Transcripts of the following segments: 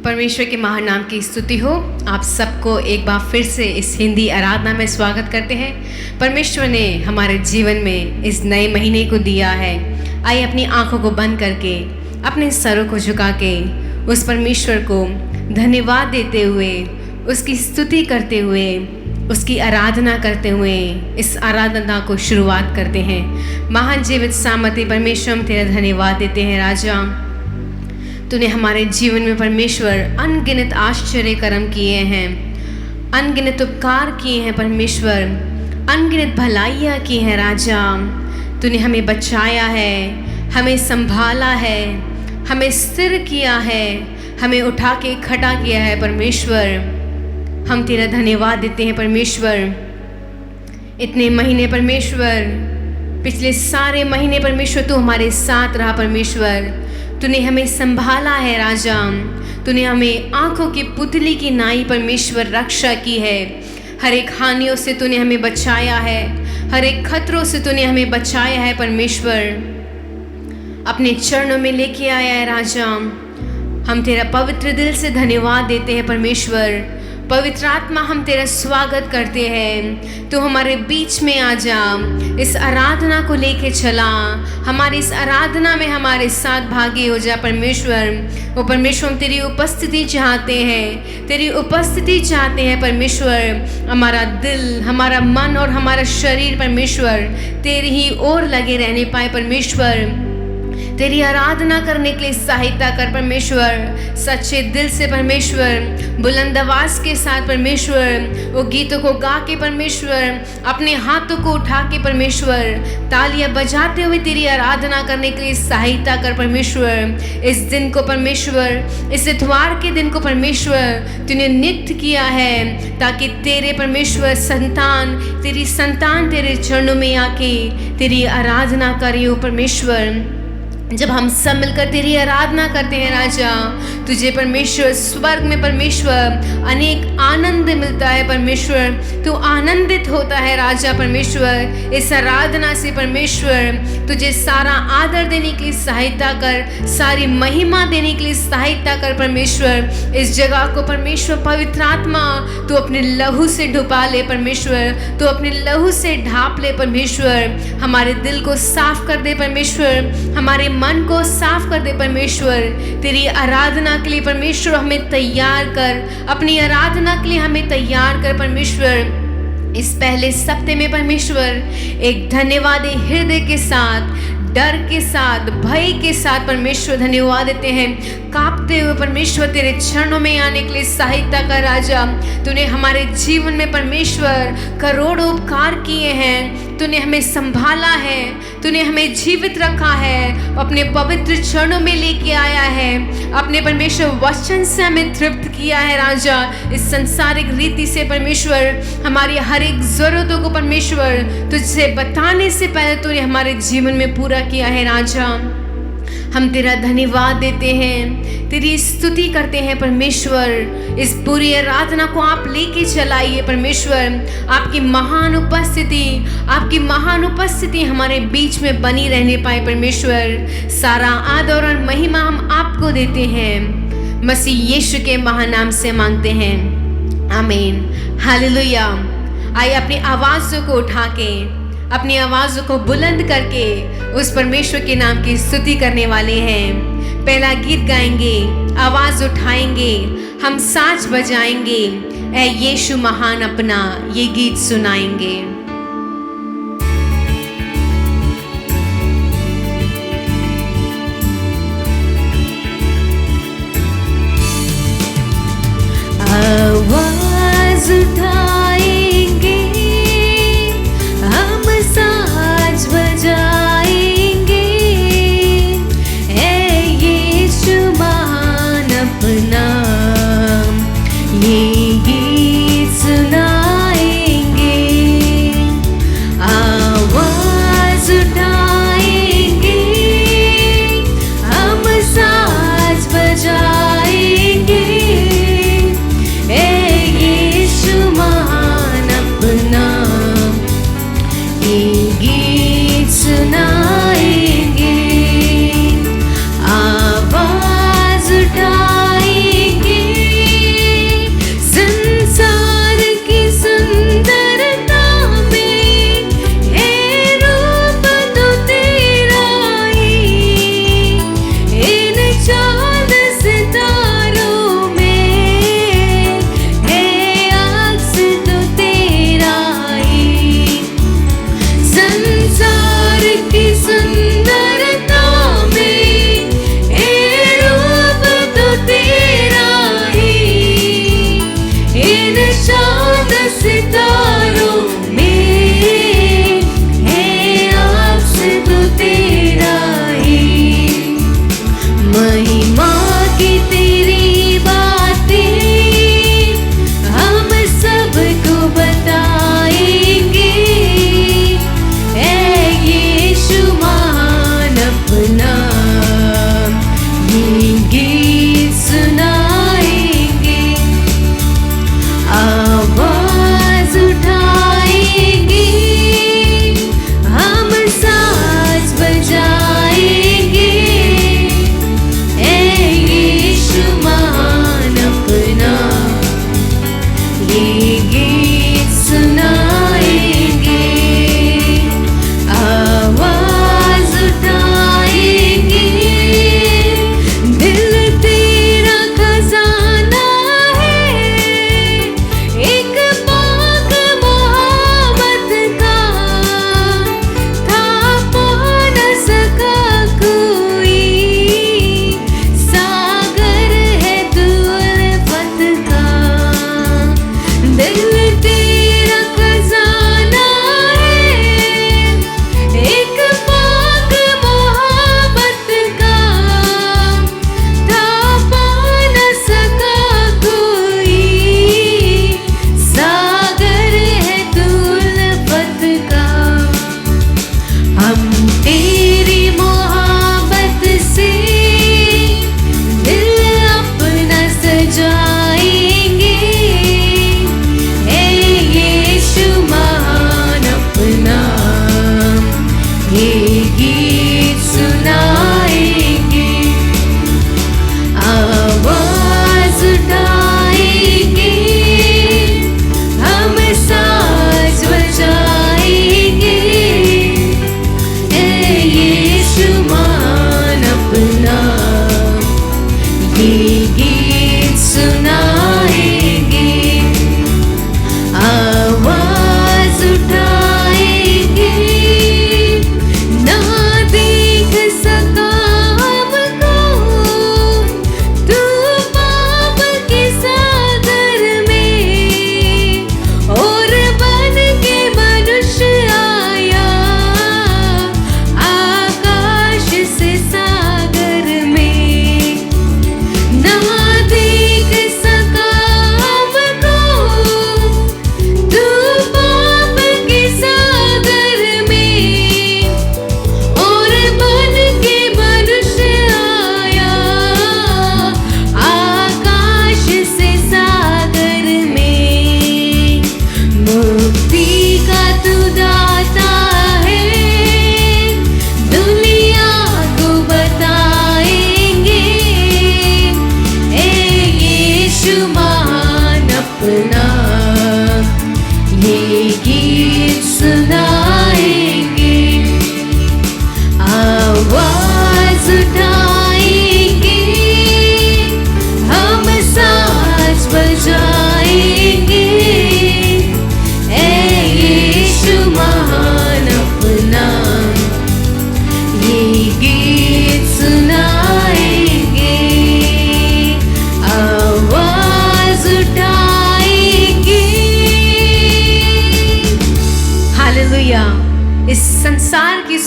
परमेश्वर के महान नाम की स्तुति हो। आप सबको एक बार फिर से इस हिंदी आराधना में स्वागत करते हैं। परमेश्वर ने हमारे जीवन में इस नए महीने को दिया है। आइए अपनी आंखों को बंद करके अपने सरों को झुका के उस परमेश्वर को धन्यवाद देते हुए, उसकी स्तुति करते हुए, उसकी आराधना करते हुए इस आराधना को शुरुआत करते हैं। महान जीवित सामर्थ्य परमेश्वर, हम तेरा धन्यवाद देते हैं। राजा, तूने हमारे जीवन में परमेश्वर अनगिनत आश्चर्य कर्म किए हैं, अनगिनत उपकार किए हैं परमेश्वर, अनगिनत भलाइयाँ की हैं। राजा, तूने हमें बचाया है, हमें संभाला है, हमें स्थिर किया है, हमें उठा के खड़ा किया है। परमेश्वर, हम तेरा धन्यवाद देते हैं। परमेश्वर, इतने महीने परमेश्वर, पिछले सारे महीने परमेश्वर तू हमारे साथ रहा। परमेश्वर, तूने हमें संभाला है। राजा, तूने हमें आंखों की पुतली की नाई परमेश्वर रक्षा की है। हर एक हानियों से तूने हमें बचाया है, हर एक खतरों से तूने हमें बचाया है। परमेश्वर, अपने चरणों में लेके आया है। राजा, हम तेरा पवित्र दिल से धन्यवाद देते हैं। परमेश्वर, पवित्र आत्मा, हम तेरा स्वागत करते हैं। तो हमारे बीच में आ जा, इस आराधना को लेके चला, हमारी इस आराधना में हमारे साथ भागी हो जा। परमेश्वर, वो परमेश्वर, हम तेरी उपस्थिति चाहते हैं, तेरी उपस्थिति चाहते हैं। परमेश्वर, हमारा दिल, हमारा मन और हमारा शरीर परमेश्वर तेरी ही ओर लगे रहने पाए। परमेश्वर, तेरी आराधना करने के लिए सहायता कर। परमेश्वर, सच्चे दिल से परमेश्वर, बुलंद आवाज के साथ परमेश्वर, वो गीतों को गा के परमेश्वर, अपने हाथों को उठा के परमेश्वर, तालियां बजाते हुए तेरी आराधना करने के लिए सहायता कर। परमेश्वर, इस दिन को परमेश्वर, इस इतवार के दिन को परमेश्वर तूने नियुक्त किया है ताकि तेरे परमेश्वर संतान, तेरी संतान तेरे चरणों में आके तेरी आराधना करे। हो परमेश्वर, जब हम सब मिलकर तेरी आराधना करते हैं राजा, तुझे परमेश्वर स्वर्ग में परमेश्वर अनेक आनंद मिलता है। परमेश्वर, तू आनंदित होता है। राजा परमेश्वर, इस आराधना से परमेश्वर तुझे सारा आदर देने के लिए सहायता कर, सारी महिमा देने के लिए सहायता कर। परमेश्वर, इस जगह को परमेश्वर पवित्र आत्मा तू अपने लहू से ढुपा ले। परमेश्वर, तू अपने लहू से ढाप ले। परमेश्वर, हमारे दिल को साफ कर दे। परमेश्वर, हमारे मन को साफ कर दे। परमेश्वर, तेरी आराधना के लिए परमेश्वर हमें तैयार कर, अपनी आराधना के लिए हमें तैयार कर। परमेश्वर, इस पहले सप्ताह में परमेश्वर एक धन्यवादी हृदय के साथ, डर के साथ, भय के साथ परमेश्वर धन्यवाद देते हैं। कांपते हुए परमेश्वर तेरे चरणों में आने के लिए सहायता कर। राजा, तूने हमारे जीवन में परमेश्वर करोड़ों उपकार किए हैं, तूने हमें संभाला है, तूने हमें जीवित रखा है, अपने पवित्र चरणों में लेके आया है, अपने परमेश्वर वचन से हमें तृप्त किया है। राजा, इस संसारिक रीति से परमेश्वर हमारी हर एक जरूरतों को परमेश्वर तुझसे बताने से पहले तूने हमारे जीवन में पूरा किया है। राजा, हम तेरा धन्यवाद देते हैं, तेरी स्तुति करते हैं। परमेश्वर, इस पूरी आराधना को आप लेके चलाइए। परमेश्वर, आपकी महान उपस्थिति, आपकी महान उपस्थिति हमारे बीच में बनी रहने पाए। परमेश्वर, सारा आदर और महिमा हम आपको देते हैं। मसीह यीशु के महान नाम से मांगते हैं, आमीन, हालेलुया। आइए अपनी आवाज़ों को उठा के, अपनी आवाज़ों को बुलंद करके उस परमेश्वर के नाम की स्तुति करने वाले हैं। पहला गीत गाएंगे, आवाज़ उठाएंगे, हम साज बजाएंगे, ऐ यीशु महान अपना ये गीत सुनाएंगे। आवाज़ उठाएंगे, हम साज बजाएंगे, ऐ यीशु महान अपना ये गीत सुनाएंगे। आवाज़ उठाएंगे, हम साज बजाएंगे, ऐ यीशु महान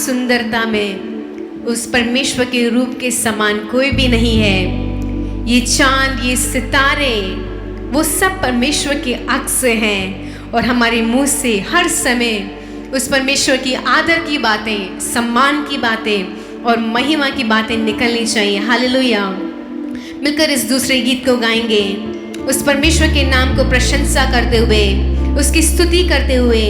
सुंदरता में उस परमेश्वर के रूप के समान कोई भी नहीं है। ये चांद, ये सितारे, वो सब परमेश्वर के अक्स हैं और हमारे मुंह से हर समय उस परमेश्वर की आदर की बातें, सम्मान की बातें और महिमा की बातें निकलनी चाहिए। हालेलुया। मिलकर इस दूसरे गीत को गाएंगे, उस परमेश्वर के नाम को प्रशंसा करते हुए, उसकी स्तुति करते हुए,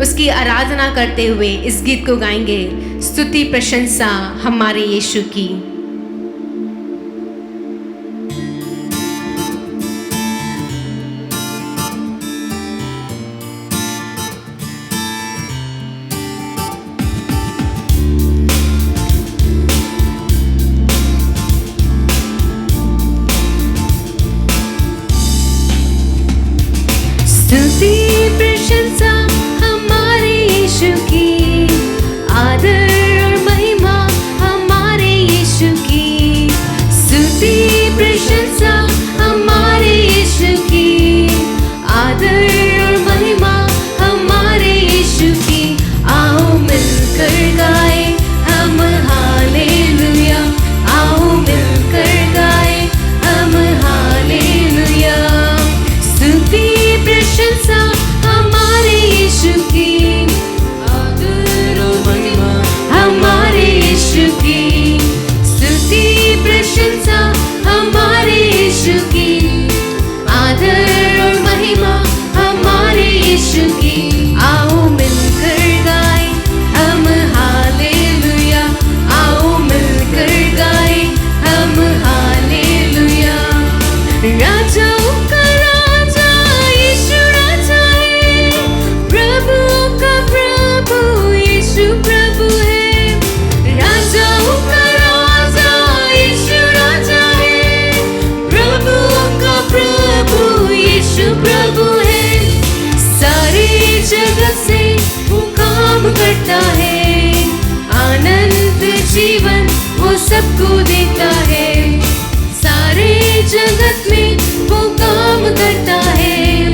उसकी आराधना करते हुए इस गीत को गाएंगे। स्तुति प्रशंसा हमारे यीशु की। स्तुति प्रशंसा हमारे यीशु की, आदर और महिमा हमारे यीशु की। स्तुति प्रशंसा हमारे यीशु की, आदर और महिमा हमारे यीशु की। आओ मिलकर गाए हम हालेलुया, आओ मिलकर गाए हम हालेलुया। स्तुति प्रशंसा हमारे यीशु की, आदर और महिमा हमारे यीशु की। स्तुति प्रशंसा हमारे यीशु की, आदर और महिमा हमारे यीशु की। आओ मिलकर गाए हम हालेलुया, आओ मिलकर गाए हम हालेलुया। राजाओं का राजा यीशु राजा है, प्रभुओं का प्रभु यीशु प्रभु है। राजाओं का राजा यीशु राजा है, प्रभुओं का प्रभु यीशु प्रभु है। सारे जगत से वो काम करता है, आनंद जीवन वो सबको देता है। सारे जगत में वो काम करता है,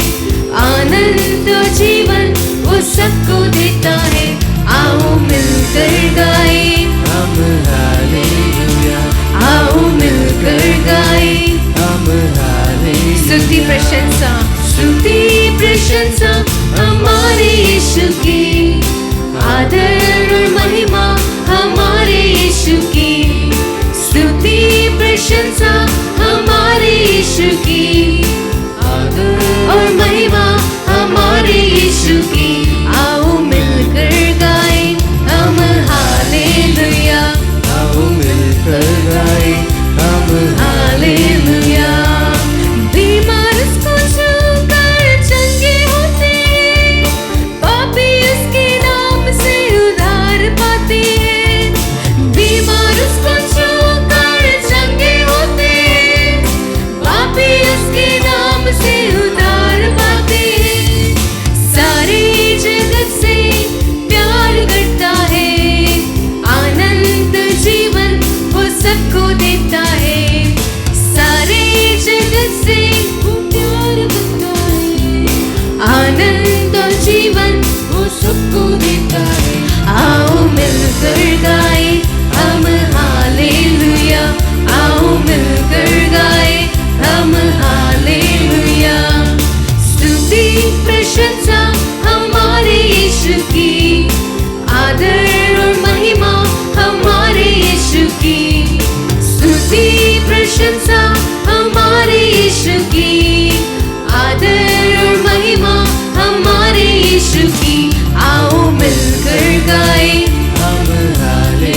आनंद और जीवन वो सबको देता है। आओ मिलकर गाए हम हालेलुया, आओ मिलकर गाए हम हालेलुया। स्तुति प्रशंसा, स्तुति प्रशंसा हमारे यीशु की, आदर और महिमा हमारे यीशु की। स्तुति प्रशंसा हमारे यीशु की, आदर और महिमा हमारे यीशु की। आओ मिलकर गाए हम हालेलुया, आओ मिलकर गाए हम हालेलुया। बीमार उसको छूकर चंगे होते हैं, पापी उसके नाम से उद्धार पाते हैं। बीमार उसको छूकर चंगे होते हैं, पापी उसके नाम से उद्धार पाते हैं। सारे जगत से प्यार करता है, आनंद जीवन वो सबको देता है। सारे जगत से वो प्यार करता है, आनंद और जीवन वो सबको देता है। आओ मिलकर गाए हम हालेलुया, आओ मिलकर गाए हम हालेलुया। स्तुति प्रशंसा हमारे यीशु की, आदर और महिमा हमारे यीशु की। स्तुति प्रशंसा हमारे यीशु की, आदर और महिमा हमारे यीशु की। आओ मिलकर गाए हम हालेलुया,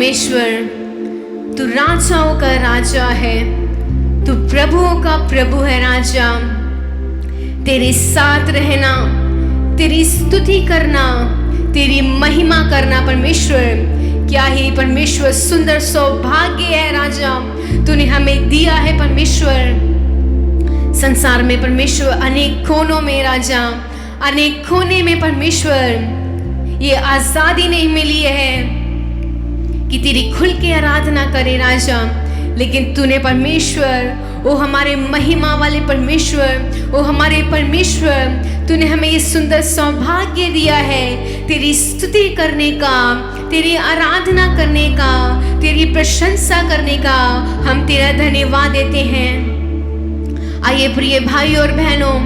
परमेश्वर, तू राजाओं का राजा है, तू प्रभुओं का प्रभु है राजा। तेरे साथ रहना, तेरी स्तुति करना, तेरी महिमा करना परमेश्वर, क्या ही परमेश्वर सुंदर सौभाग्य है राजा, तूने हमें दिया है परमेश्वर। संसार में परमेश्वर अनेक कोनों में राजा, अनेक कोने में परमेश्वर ये आजादी नहीं मिली है कि तेरी खुल के आराधना करे राजा, लेकिन तूने परमेश्वर, वो हमारे महिमा वाले परमेश्वर, वो हमारे परमेश्वर, तूने हमें ये सुंदर सौभाग्य दिया है तेरी स्तुति करने का, तेरी आराधना करने का, तेरी प्रशंसा करने का। हम तेरा धन्यवाद देते हैं। आइए प्रिय भाई और बहनों,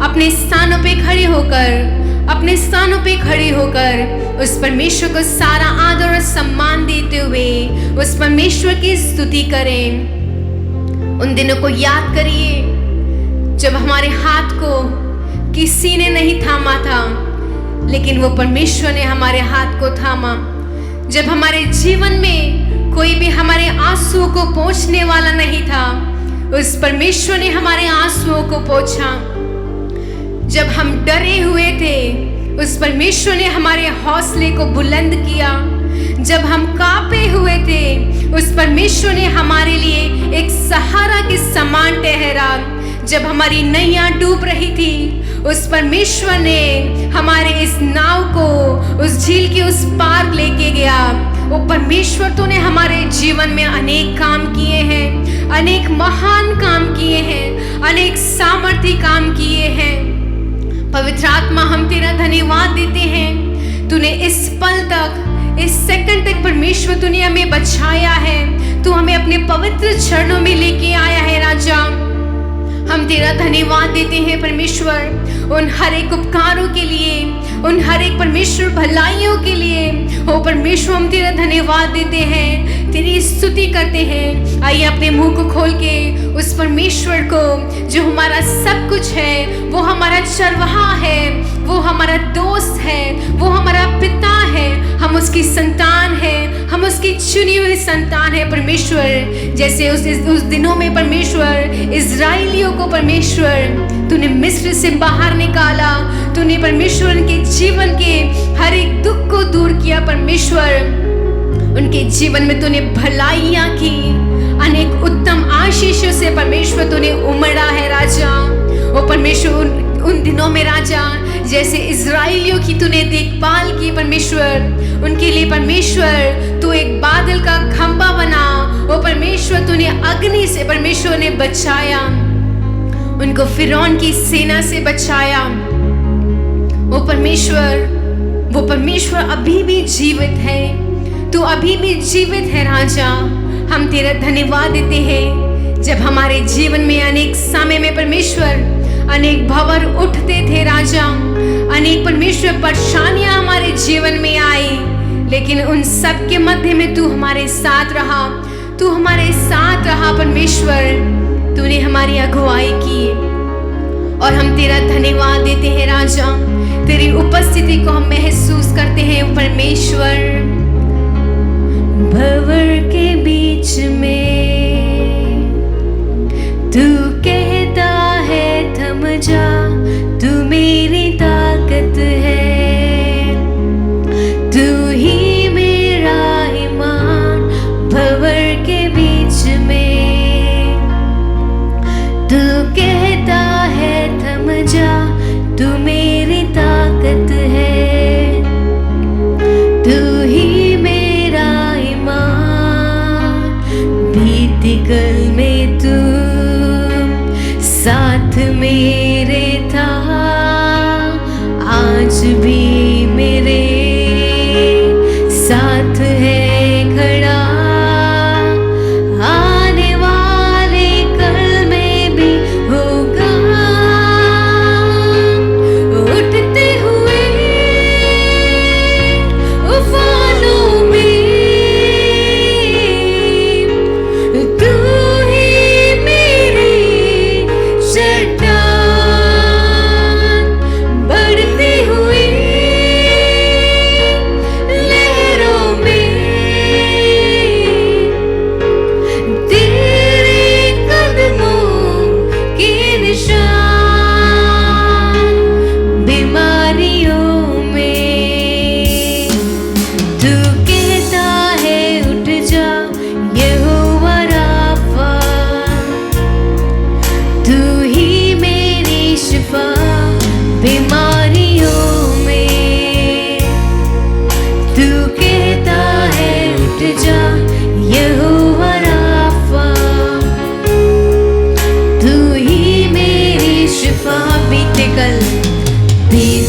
अपने स्थानों पे खड़े होकर, अपने स्थानों पे खड़े होकर उस परमेश्वर को सारा आदर और सम्मान देते हुए उस परमेश्वर की स्तुति करें। उन दिनों को याद करिए जब हमारे हाथ को किसी ने नहीं थामा था, लेकिन वो परमेश्वर ने हमारे हाथ को थामा। जब हमारे जीवन में कोई भी हमारे आंसुओं को पोंछने वाला नहीं था, उस परमेश्वर ने हमारे आंसुओं को पोंछा। जब हम डरे हुए थे, उस परमेश्वर ने हमारे हौसले को बुलंद किया। जब हम कांपे हुए थे, उस परमेश्वर ने हमारे लिए एक सहारा के समान ठहरा। जब हमारी नैया डूब रही थी, उस परमेश्वर ने हमारे इस नाव को उस झील के उस पार लेके गया। वो परमेश्वर तो ने हमारे जीवन में अनेक काम किए हैं, अनेक महान काम किए हैं, अनेक सामर्थ्य काम किए हैं। पवित्र आत्मा, हम तेरा धन्यवाद देते हैं, तूने इस पल तक, इस सेकंड तक परमेश्वर तूने हमें बचाया है, तू हमें अपने पवित्र चरणों में लेके आया है राजा। हम तेरा धन्यवाद देते हैं परमेश्वर, उन हर एक उपकारों के लिए, उन हर एक परमेश्वर भलाइयों के लिए। ओ परमेश्वर, हम तेरा धन्यवाद देते हैं, तेरी स्तुति करते हैं। आइए अपने मुंह को खोल के उस परमेश्वर को, जो हमारा सब कुछ है, वो हमारा चरवाहा है, वो हमारा दोस्त है, वो हमारा पिता है, हम उसकी संतान है, हम उसकी चुनी हुई संतान है परमेश्वर। जैसे उस दिनों में परमेश्वर इजराइलियों को परमेश्वर तूने मिस्र से बाहर निकाला, तूने परमेश्वर उनके जीवन के हर एक दुख को दूर किया परमेश्वर। उनके जीवन में तूने भलाइयाँ की, अनेक उत्तम आशीषों से परमेश्वर तूने उमड़ा है राजा। ओ परमेश्वर, उन दिनों में राजा, जैसे इजराइलियों की तूने देखभाल की परमेश्वर, उनके लिए परमेश्वर तू एक बादल का खंभा बना। ओ परमेश्वर, तूने अग्नि से परमेश्वर ने बचाया, उनको फिरौन की सेना से बचाया। ओ परमेश्वर, वो परमेश्वर अभी भी जीवित है, तू अभी भी जीवित है राजा। हम तेरा धन्यवाद देते हैं। जब हमारे जीवन में अनेक समय में परमेश्वर अनेक भंवर उठते थे राजा, अनेक परमेश्वर परेशानियां हमारे जीवन में आई, लेकिन उन सब के मध्य में तू हमारे साथ रहा, तू हमारे साथ रहा परमेश्वर। तूने हमारी अगुवाई की और हम तेरा धन्यवाद देते हैं राजा। तेरी उपस्थिति को हम महसूस करते हैं परमेश्वर। भंवर के बीच में तू कहता है थम जा, तू मेरी ताकत है, तू ही मेरा ईमान। भंवर के बीच में तू कहता है थम जा, तू मेरी ताकत है, तू ही मेरा ईमान। बीती कल में तू साथ मेरे था, आज भी मेरे साथ है खड़ा। आने वाले कल में भी होगा, उठते हुए उफानों में तू ही मेरी चट्टान। बढ़ती हुई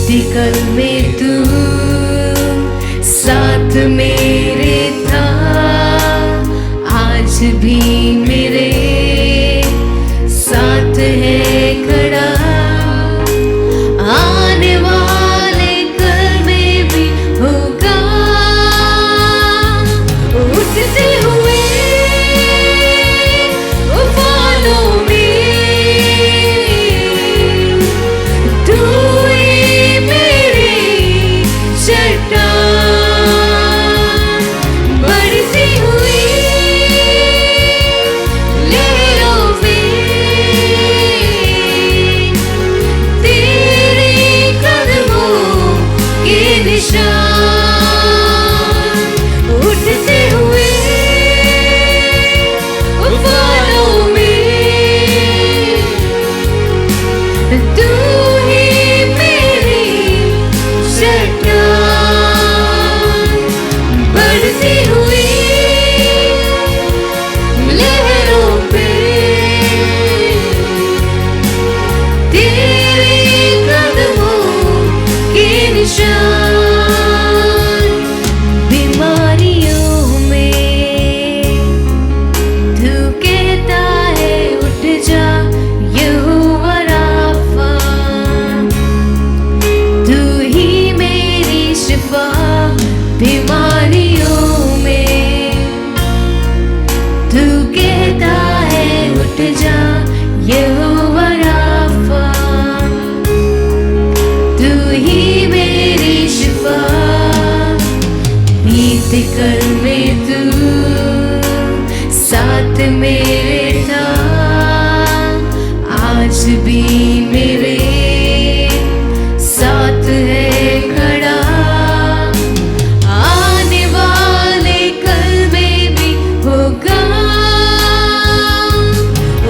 बीते कल में तू साथ मेरे था, आज भी मेरे साथ है खड़ा। आने वाले कल में भी होगा। उठते हुए उफानों में तू ही मेरी चट्टान, बढ़ती हुई लहरों में तेरे कदमों के निशान। उठते हुए उफानों में तू ही मेरी चट्टान, बढ़ती हुई लहरों पे तेरे कदमों के निशान। बीमारियों में तू कहता है उठ जा यहोवा राफा, तू ही मेरी शिफा। बीमारियों में तू कहता है उठ जा यहोवा राफा, तू ही मेरी शिफा। बीते कल में तू साथ मेरे था, आज भी मेरे साथ है खड़ा। आने वाले कल में भी होगा।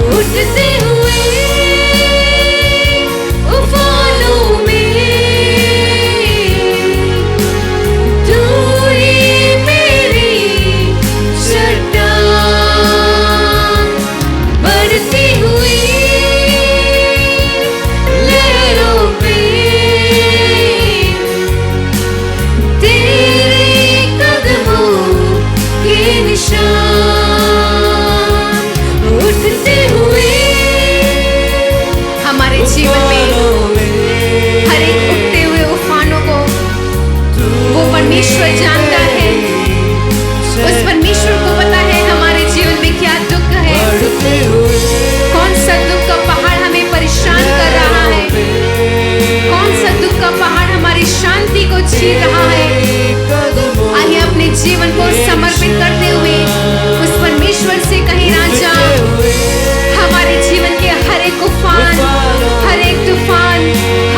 उठते हुए उफानों में तू ही मेरी चट्टान, बढ़ती हुई लहरों पे तेरे कदमों के निशान। उठते हुए हमारे जीवन में हर एक उठते हुए उफानों को वो परमेश्वर जानता है। उस परमेश्वर को पता है हमारे जीवन में क्या दुख है, कौन सा दुख का पहाड़ हमें परेशान कर रहा है, कौन सा दुख का पहाड़ हमारी शांति को छीन रहा है। आइए अपने जीवन को समर्पित करते हुए उस परमेश्वर से कहें, राजा हमारे जीवन के हर एक उफान, हर एक तूफान,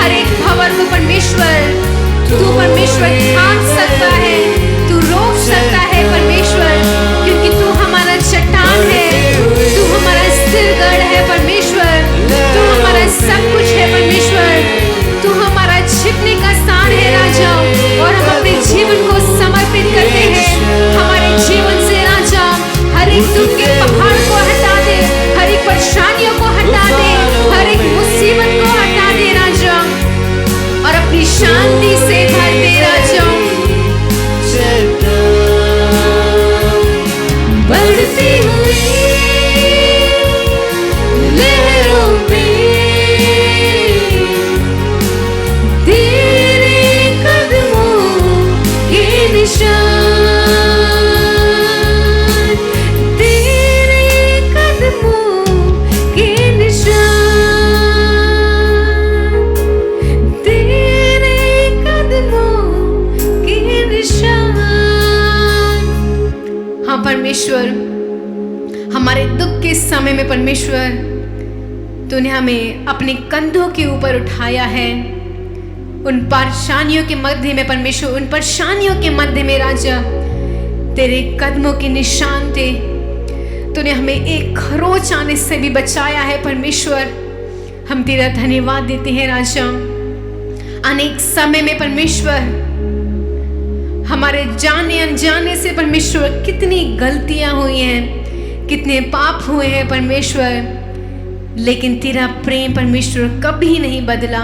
हर एक भंवर को परमेश्वर तू परमेश्वर थाम सकता है, तू रोक सकता है परमेश्वर, क्योंकि तू हमारा चट्टान है, तू हमारा स्थिरगढ़ है परमेश्वर, तू हमारा सब कुछ है परमेश्वर, तू हमारा छिपने का स्थान है राजा। और हम अपने जीवन को समर्पित करते हैं हमारे जीवन से राजा। हर एक दुख के पहाड़ को हटा दे, हर एक परेशानियों को हटा दे, हर एक मुसीबत को हटा दे राजा, और अपनी शांति से भर दे राजा। बढ़ती हुई लहरों पे तेरे कदमों के निशान, तेरे कदमों के निशान, तेरे कदमों के निशान। हाँ परमेश्वर, हमारे दुख के समय में परमेश्वर तूने हमें अपने कंधों के ऊपर उठाया है। उन परेशानियों के मध्य में परमेश्वर, उन परेशानियों के मध्य में राजा तेरे कदमों के निशान थे। तूने हमें एक खरोच आने से भी बचाया है परमेश्वर। हम तेरा धन्यवाद देते हैं राजा। अनेक समय में परमेश्वर हमारे जाने अनजाने से परमेश्वर कितनी गलतियां हुई हैं, कितने पाप हुए हैं परमेश्वर, लेकिन तेरा प्रेम परमेश्वर कभी नहीं बदला।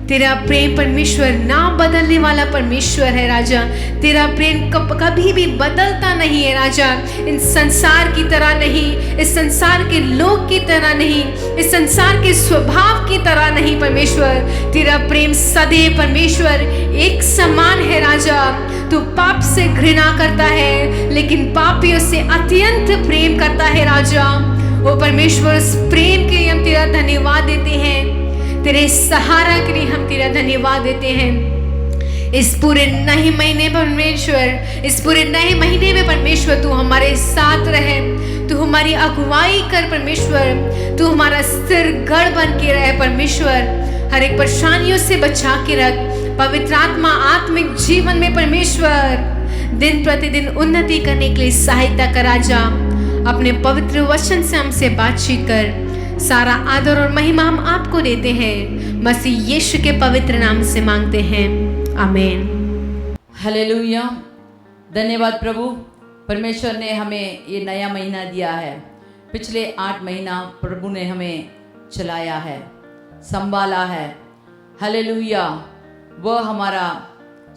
तेरा प्रेम परमेश्वर ना बदलने वाला परमेश्वर है राजा। तेरा प्रेम कभी भी बदलता नहीं है राजा। इन संसार की तरह नहीं, इस संसार के लोग की तरह नहीं, इस संसार के स्वभाव की तरह नहीं परमेश्वर। तेरा प्रेम सदैव परमेश्वर एक समान है राजा। तू पाप से घृणा करता है लेकिन पापियों से अत्यंत प्रेम करता है राजा। ओ परमेश्वर, उस प्रेम के लिए हम तेरा धन्यवाद देते हैं। तेरे सहारा के लिए हम तेरा धन्यवाद देते हैं। इस पूरे नए महीने परमेश्वर, इस पूरे नए महीने में परमेश्वर तू हमारे साथ रहे, तू हमारी अगुवाई कर परमेश्वर, तू हमारा सिर गढ़ बन के रहे परमेश्वर। हर एक परेशानियों से बचा के रख। पवित्र आत्मा आत्मिक जीवन में परमेश्वर दिन प्रतिदिन उन्नति करने के लिए सहायता कर राजा। अपने पवित्र वचन से हमसे बातचीत कर। सारा आदर और महिमा हम आपको देते हैं, मसीह यीशु के पवित्र नाम से मांगते हैं, आमीन। हालेलुया। धन्यवाद प्रभु, परमेश्वर ने हमें ये नया महीना दिया है। पिछले 8 महीना प्रभु ने हमें चलाया है, संभाला है। हालेलुया। वह हमारा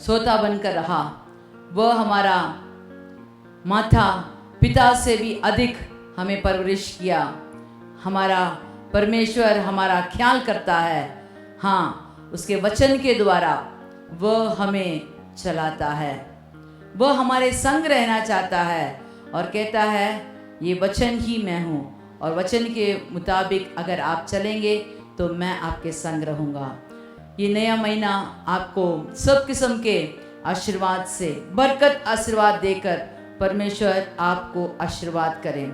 सोता बनकर रहा, वह हमारा माता पिता से भी अधिक हमें परवरिश किया। हमारा परमेश्वर हमारा ख्याल करता है। हाँ, उसके वचन के द्वारा वह हमें चलाता है। वह हमारे संग रहना चाहता है और कहता है ये वचन ही मैं हूँ, और वचन के मुताबिक अगर आप चलेंगे तो मैं आपके संग रहूँगा। ये नया महीना आपको सब किस्म के आशीर्वाद से, बरकत आशीर्वाद देकर परमेश्वर आपको आशीर्वाद करें।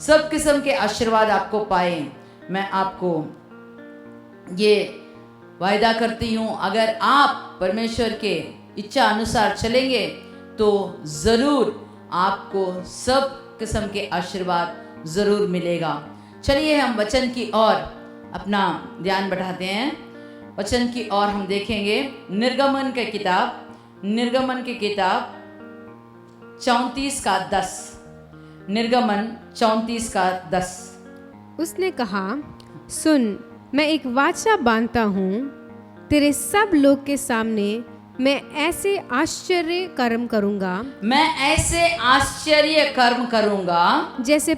सब किस्म के आशीर्वाद आपको पाए। मैं आपको ये वायदा करती हूँ, अगर आप परमेश्वर के इच्छा अनुसार चलेंगे तो ज़रूर आपको सब किस्म के आशीर्वाद ज़रूर मिलेगा। चलिए हम वचन की ओर अपना ध्यान बढ़ाते हैं। वचन की ओर हम देखेंगे निर्गमन की किताब 34:10। निर्गमन 34:10। उसने कहा, सुन, मैं एक वाचा बांधता हूँ, तेरे सब लोग के सामने मैं ऐसे आश्चर्य कर्म करूँगा, मैं ऐसे आश्चर्य कर्म करूँगा जैसे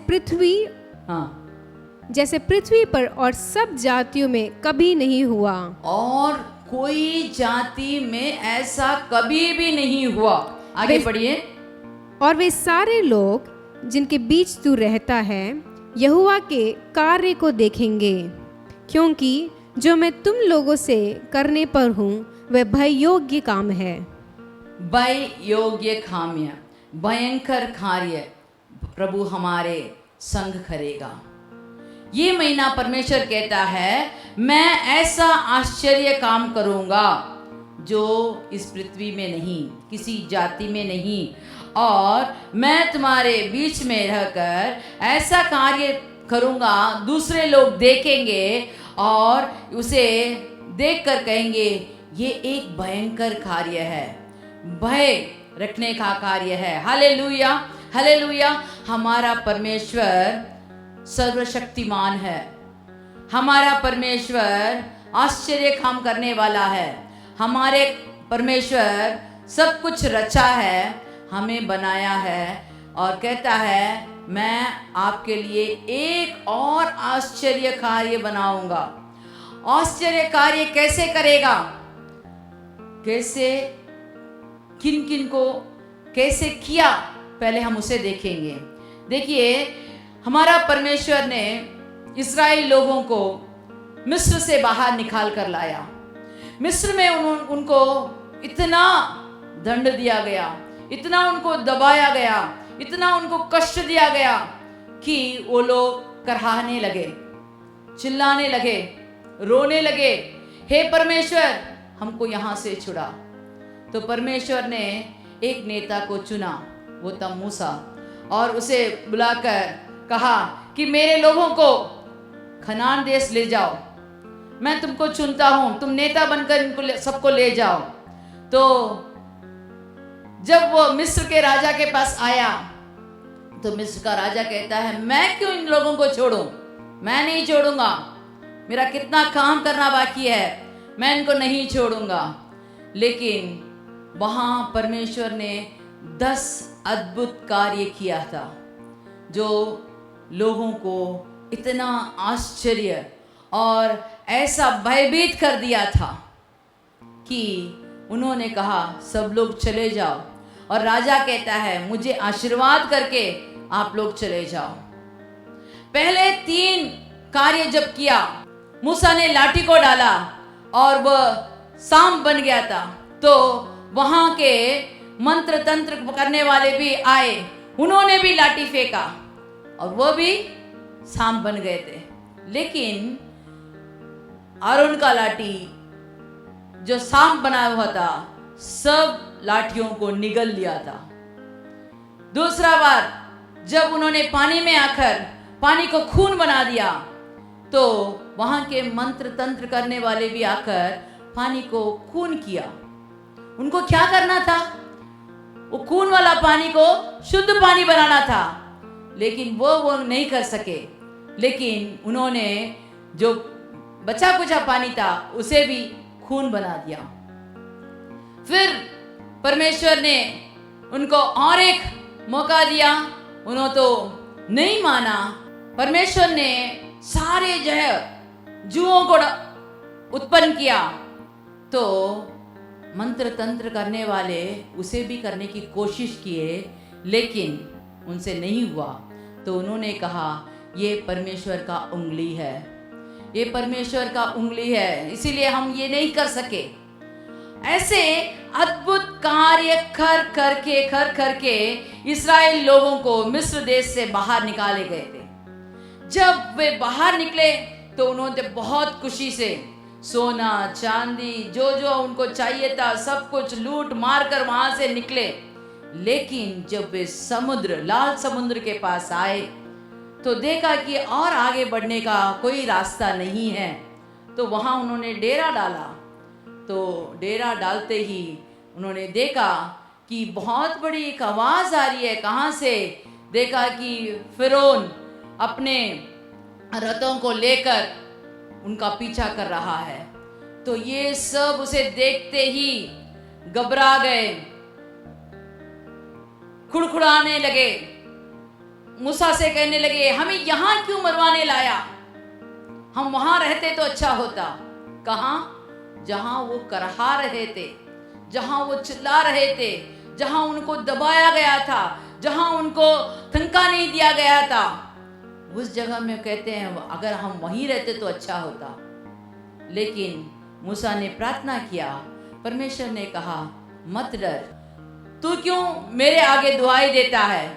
पृथ्वी पर और सब जातियों में कभी नहीं हुआ, और कोई जाति में ऐसा कभी भी नहीं हुआ। आगे पढ़िए। और वे सारे लोग जिनके बीच तू रहता है यहोवा के कार्य को देखेंगे, क्योंकि जो मैं तुम लोगों से करने पर हूँ वह भय योग्य काम है। भय योग्य खामिया, भयंकर कार्य प्रभु हमारे संग करेगा। ये महीना परमेश्वर कहता है मैं ऐसा आश्चर्य काम करूँगा जो इस पृथ्वी में नहीं, किसी जाति में नहीं, और मैं तुम्हारे बीच में रहकर ऐसा कार्य करूँगा, दूसरे लोग देखेंगे और उसे देखकर कहेंगे ये एक भयंकर कार्य है, भय रखने का कार्य है। Hallelujah, hallelujah. हमारा परमेश्वर सर्वशक्तिमान है, हमारा परमेश्वर आश्चर्य काम करने वाला है, हमारे परमेश्वर सब कुछ रचा है, हमें बनाया है और कहता है मैं आपके लिए एक और आश्चर्य कार्य बनाऊंगा। आश्चर्य कार्य कैसे करेगा, कैसे, किन किन को कैसे किया, पहले हम उसे देखेंगे। देखिए, हमारा परमेश्वर ने इस्राएल लोगों को मिस्र से बाहर निकाल कर लाया। मिस्र में उनको इतना दंड दिया गया, इतना उनको दबाया गया, इतना उनको कष्ट दिया गया कि वो लोग कराहने लगे, चिल्लाने लगे, रोने लगे, हे परमेश्वर हमको यहाँ से छुड़ा। तो परमेश्वर ने एक नेता को चुना, वो था मूसा, और उसे बुलाकर कहा कि मेरे लोगों को कनान देश ले जाओ, मैं तुमको चुनता हूँ, तुम नेता बनकर इनको सबको ले जाओ। तो जब वो मिस्र के राजा के पास आया तो मिस्र का राजा कहता है मैं क्यों इन लोगों को छोड़ूं, मैं नहीं छोड़ूंगा, मेरा कितना काम करना बाकी है, मैं इनको नहीं छोड़ूंगा। लेकिन वहां परमेश्वर ने 10 अद्भुत कार्य किया था जो लोगों को इतना आश्चर्य और ऐसा भयभीत कर दिया था कि उन्होंने कहा सब लोग चले जाओ। और राजा कहता है मुझे आशीर्वाद करके आप लोग चले जाओ। पहले 3 कार्य जब किया, मूसा ने लाठी को डाला और वह सांप बन गया था, तो वहां के मंत्र तंत्र करने वाले भी आए, उन्होंने भी लाठी फेंका और वो भी सांप बन गए थे। लेकिन आरोन का लाठी जो सांप बना हुआ था, सब लाठियों को निगल लिया था। दूसरा बार जब उन्होंने पानी में आकर पानी को खून बना दिया, तो वहां के मंत्र तंत्र करने वाले भी आकर पानी को खून किया। उनको क्या करना था? वो खून वाला पानी को शुद्ध पानी बनाना था, लेकिन वो नहीं कर सके। लेकिन उन्होंने जो बचा कुचा पानी था उसे भी खून बना दिया। फिर परमेश्वर ने उनको और एक मौका दिया, उन्होंने तो नहीं माना। परमेश्वर ने सारे जो है जुओं को उत्पन्न किया, तो मंत्र तंत्र करने वाले उसे भी करने की कोशिश किए, लेकिन उनसे नहीं हुआ। तो उन्होंने कहा ये परमेश्वर का उंगली है, ये परमेश्वर का उंगली है, इसीलिए हम ये नहीं कर सके। ऐसे अद्भुत कार्य कर करके इस्राएल लोगों को मिस्र देश से बाहर निकाले गए थे। जब वे बाहर निकले तो उन्होंने बहुत खुशी से सोना चांदी जो जो उनको चाहिए था सब कुछ लूट मार कर वहां से निकले। लेकिन जब वे समुद्र, लाल समुद्र के पास आए तो देखा कि और आगे बढ़ने का कोई रास्ता नहीं है। तो वहां उन्होंने डेरा डाला। तो डेरा डालते ही उन्होंने देखा कि बहुत बड़ी एक आवाज आ रही है। कहां से? देखा कि फिरौन अपने रथों को लेकर उनका पीछा कर रहा है। तो ये सब उसे देखते ही घबरा गए, खुड़खुड़ाने लगे, मूसा से कहने लगे हमें यहां क्यों मरवाने लाया, हम वहां रहते तो अच्छा होता। कहां? जहां वो करहा रहे थे, जहां वो चिल्ला रहे थे, जहां उनको दबाया गया था, जहां उनको थनका नहीं दिया गया था, उस जगह में कहते हैं अगर हम वहीं रहते तो अच्छा होता। लेकिन मूसा ने प्रार्थना किया, परमेश्वर ने कहा मत डर, तू क्यों मेरे आगे दुहाई देता है,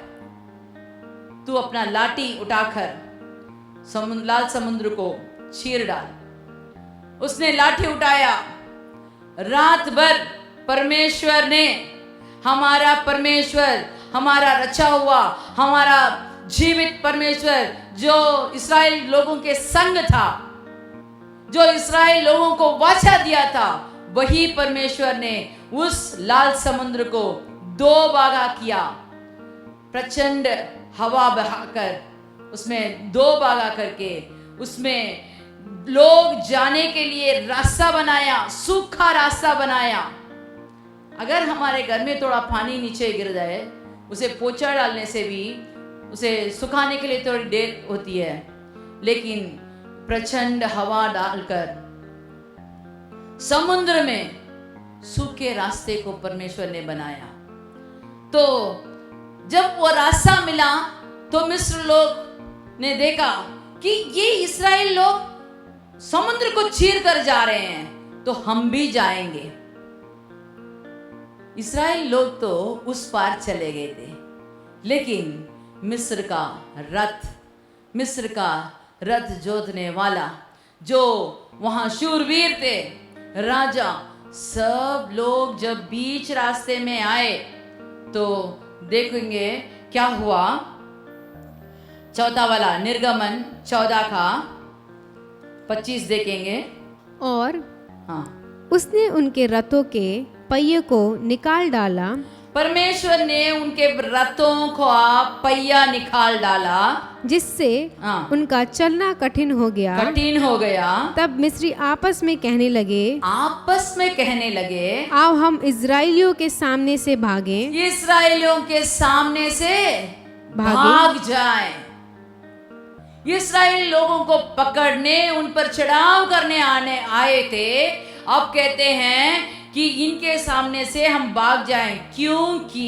तू अपना लाठी उठाकर लाल समुद्र को चीर डाल। उसने लाठी उठाया। रात भर परमेश्वर ने, हमारा परमेश्वर, हमारा रचा हुआ, हमारा जीवित परमेश्वर जो इस्राएल लोगों के संग था, जो इस्राएल लोगों को वाचा दिया था, वही परमेश्वर ने उस लाल समुद्र को 2 भागा किया। प्रचंड हवा बहाकर उसमें 2 भागा करके उसमें लोग जाने के लिए रास्ता बनाया, सूखा रास्ता बनाया। अगर हमारे घर में थोड़ा पानी नीचे गिर जाए, उसे पोछा डालने से भी उसे सुखाने के लिए थोड़ी देर होती है, लेकिन प्रचंड हवा डालकर समुद्र में सूखे रास्ते को परमेश्वर ने बनाया। तो जब वो रास्ता मिला तो मिस्र लोग ने देखा कि ये इस्राएल लोग समुद्र को चीर कर जा रहे हैं, तो हम भी जाएंगे। इस्राएल लोग तो उस पार चले गए थे, लेकिन मिस्र का रथ जोतने वाला, जो वहां शूरवीर थे, राजा, सब लोग जब बीच रास्ते में आए तो देखेंगे क्या हुआ। 4 वाला निर्गमन 14 का 25 देखेंगे। और हाँ, उसने उनके रथों के पहिए को निकाल डाला परमेश्वर ने उनके रथों का पहिया निकाल डाला, जिससे हाँ, उनका चलना कठिन हो गया। कठिन हो गया। तब मिस्री आपस में कहने लगे, आपस में कहने लगे, आओ हम इजराइलियों के सामने से भागें। इस्राएलियों के सामने से भागे। भाग जाएं। इस्राएल लोगों को पकड़ने, उन पर चढ़ाव करने आए थे। अब कहते हैं कि इनके सामने से हम भाग जाएं, क्योंकि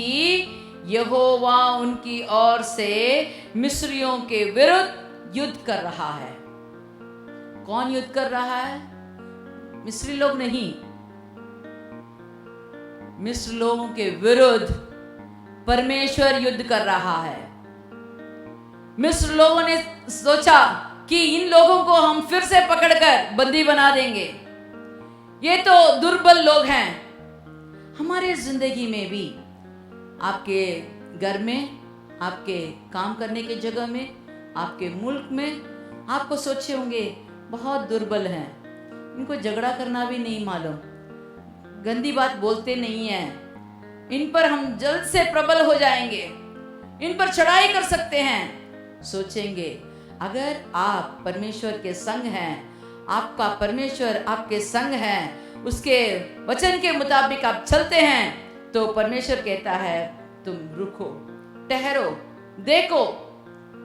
यहोवा उनकी ओर से मिस्रियों के विरुद्ध युद्ध कर रहा है। कौन युद्ध कर रहा है? मिस्री लोग नहीं, मिस्र लोगों के विरुद्ध परमेश्वर युद्ध कर रहा है। मिस्र लोगों ने सोचा कि इन लोगों को हम फिर से पकड़कर बंदी बना देंगे, ये तो दुर्बल लोग हैं। हमारे जिंदगी में भी, आपके घर में, आपके काम करने की जगह में, आपके मुल्क में, आपको सोचे होंगे बहुत दुर्बल हैं, इनको झगड़ा करना भी नहीं मालूम, गंदी बात बोलते नहीं हैं, इन पर हम जल्द से प्रबल हो जाएंगे, इन पर चढ़ाई कर सकते हैं। सोचेंगे अगर आप परमेश्वर के संग हैं, आपका परमेश्वर आपके संग है, उसके वचन के मुताबिक आप चलते हैं, तो परमेश्वर कहता है तुम रुको, ठहरो, देखो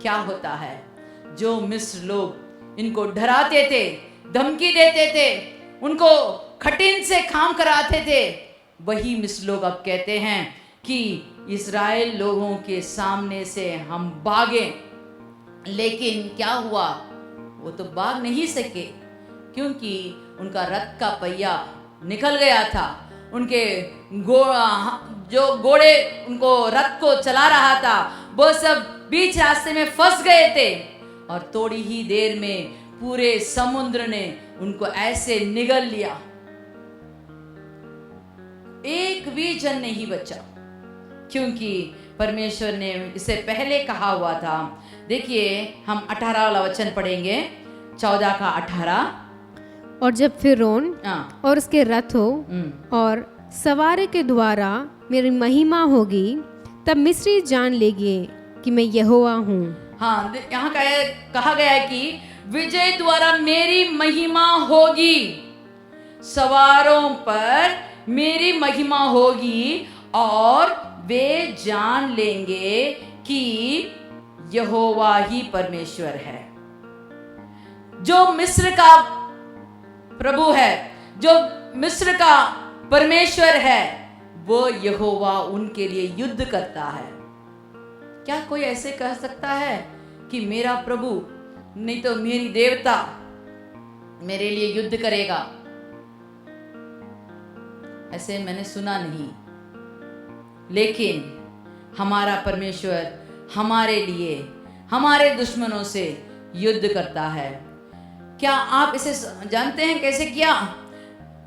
क्या होता है। जो मिस्र लोग इनको डराते थे, धमकी देते थे, उनको कठिन से काम कराते थे, वही मिस्र लोग अब कहते हैं कि इस्राएल लोगों के सामने से हम भागे। लेकिन क्या हुआ? वो तो भाग नहीं सके, क्योंकि उनका रथ का पहिया निकल गया था। उनके जो घोड़े उनको रथ को चला रहा था, वो सब बीच रास्ते में फंस गए थे, और थोड़ी ही देर में पूरे समुद्र ने उनको ऐसे निगल लिया, एक भी जन नहीं बचा, क्योंकि परमेश्वर ने इसे पहले कहा हुआ था। देखिए, हम 18 वाला वचन पढ़ेंगे, 14 का 18। और जब फिरौन और उसके रथों और सवारे के द्वारा मेरी महिमा होगी, तब मिस्री जान लेंगे कि मैं यहोवा हूँ। हाँ, यहाँ कहा गया है कि विजय द्वारा मेरी महिमा होगी, सवारों पर मेरी महिमा होगी, और वे जान लेंगे कि यहोवा ही परमेश्वर है। जो मिस्र का प्रभु है, जो मिस्र का परमेश्वर है, वो यहोवा उनके लिए युद्ध करता है। क्या कोई ऐसे कह सकता है कि मेरा प्रभु नहीं तो मेरी देवता मेरे लिए युद्ध करेगा? ऐसे मैंने सुना नहीं। लेकिन हमारा परमेश्वर हमारे लिए, हमारे दुश्मनों से युद्ध करता है। क्या आप इसे जानते हैं कैसे किया?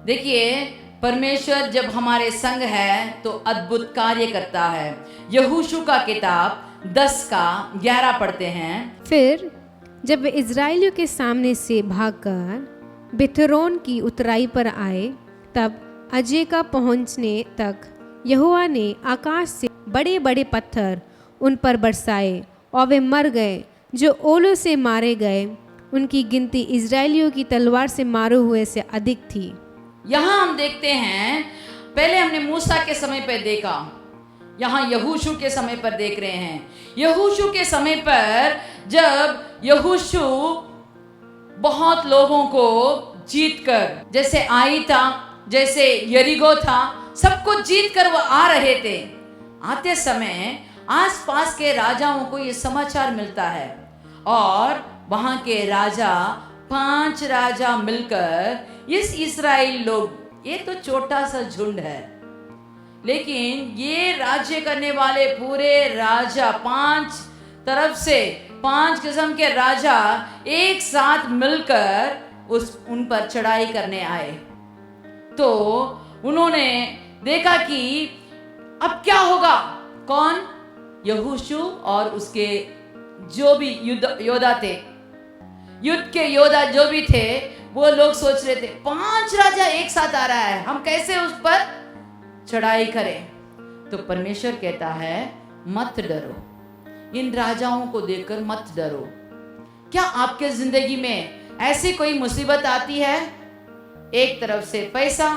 देखिए, परमेश्वर जब हमारे संग है तो अद्भुत कार्य करता है। यहोशू का किताब 10 का 11 पढ़ते हैं। फिर जब वे इजराइलियों के सामने से भागकर बिथरोन की उतराई पर आए, तब अजय का पहुंचने तक यहोवा ने आकाश से बड़े बड़े पत्थर उन पर बरसाए, और वे मर गए जो ओलों से मारे गए। उनकी गिनती इजराइलियों की तलवार से मारे हुए से अधिक थी। यहाँ हम देखते हैं, पहले हमने मूसा के समय पर देखा, यहाँ यहोशू के समय पर देख रहे हैं। यहोशू के समय पर जब यहोशू बहुत लोगों को जीत कर, जैसे आई था, जैसे यरीगो था, सबको जीत कर वो आ रहे थे। आते समय आसपास के राजाओं को ये समाचार मिलता है, और वहां के राजा 5 राजा मिलकर इस इस्राएल लोग, ये तो छोटा सा झुंड है, लेकिन ये राज्य करने वाले पूरे राजा 5 तरफ से 5 किस्म के राजा एक साथ मिलकर उन पर चढ़ाई करने आए। तो उन्होंने देखा कि अब क्या होगा। कौन? यहोशू और उसके जो भी योद्धा थे, युद्ध के योद्धा जो भी थे, वो लोग सोच रहे थे 5 राजा एक साथ आ रहा है, हम कैसे उस पर चढ़ाई करें। तो परमेश्वर कहता है मत डरो, इन राजाओं को देखकर मत डरो। क्या आपके जिंदगी में ऐसी कोई मुसीबत आती है? एक तरफ से पैसा,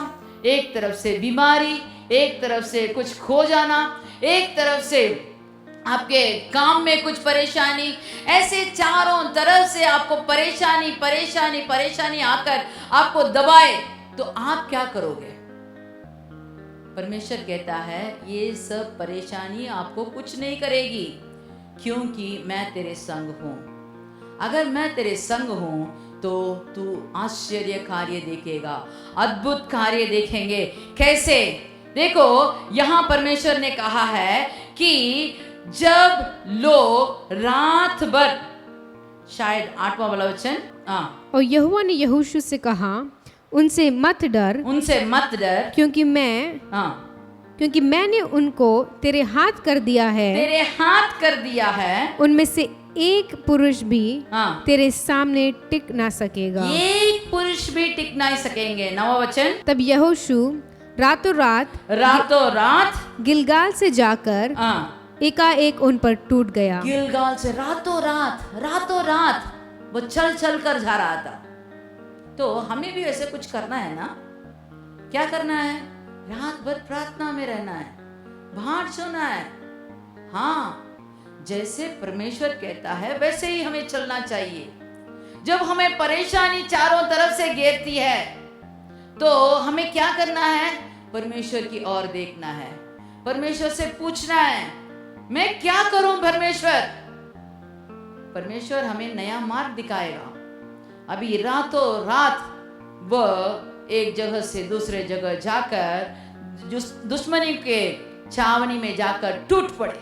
एक तरफ से बीमारी, एक तरफ से कुछ खो जाना, एक तरफ से आपके काम में कुछ परेशानी, ऐसे चारों तरफ से आपको परेशानी परेशानी परेशानी आकर आपको दबाए, तो आप क्या करोगे? परमेश्वर कहता है ये सब परेशानी आपको कुछ नहीं करेगी, क्योंकि मैं तेरे संग हूं। अगर मैं तेरे संग हूं तो तू आश्चर्य कार्य देखेगा, अद्भुत कार्य देखेंगे। कैसे? देखो, यहां परमेश्वर ने कहा है कि जब लोग रात भर, शायद 8वां वाला वचन, और यहोवा ने यहोशू से कहा, उनसे मत डर, उनसे मत डर, क्योंकि मैंने उनको तेरे हाथ कर दिया है, तेरे हाथ कर दिया है। उनमें से एक पुरुष भी हाँ। तेरे सामने टिक ना सकेगा। एक पुरुष भी टिक नहीं सकेंगे। 9वां वचन, तब यहोशू रातों रात गिलगाल से जाकर एकाएक उन पर टूट गया। गिलगाल से रातों रात वो चल कर जा रहा था। तो हमें भी वैसे कुछ करना है ना? क्या करना है? रात भर प्रार्थना में रहना है, भाट सोना है। हाँ, जैसे परमेश्वर कहता है वैसे ही हमें चलना चाहिए। जब हमें परेशानी चारों तरफ से घेरती है तो हमें क्या करना है? परमेश्वर की ओर देखना है, परमेश्वर से पूछना है मैं क्या करूं परमेश्वर? परमेश्वर हमें नया मार्ग दिखाएगा। अभी रातों रात वह एक जगह से दूसरे जगह जाकर दुश्मनी के छावनी में जाकर टूट पड़े।